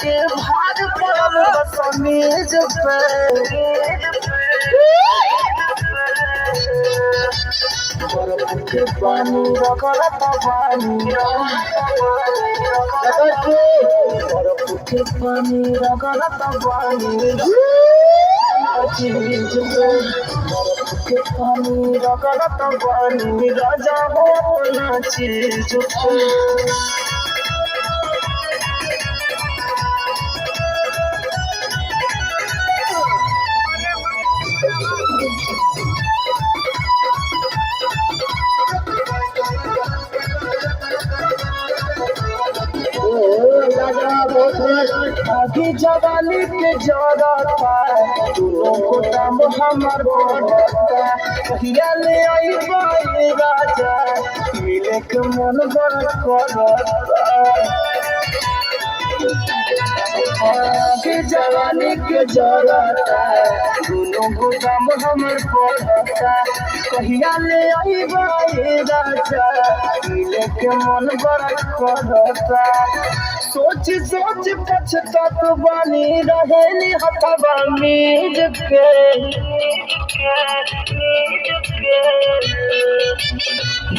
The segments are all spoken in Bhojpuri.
के भाग पड़ल बसमीज पे बर्फ के पानी रगड़त बानी बर्फ के पानी रगड़त बानी चीज पे बर्फ के पानी रगड़त बानी राजा हो अपना चीज पे आगे जवानी के जरता दोनों को दाम हमार बढ़ता कहिया ले आई बाई राजा मिले के मन बड़ करता आगे जवानी के जरता दोनों को दाम हमार बढ़ता कहिया ले आई बाई राजा मिले के मन बड़ करता सोच सोच पछतात बानी रहेली हथवा मीज के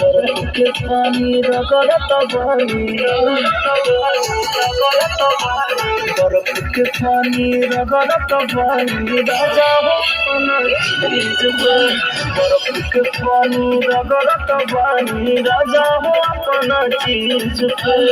बर्फ के पानी रगड़त बानी बर्फ के पानी रगड़त बानी राजा हो अपना चीज पे बर्फ के पानी रगड़त बानी राजा हो अपना चीज पे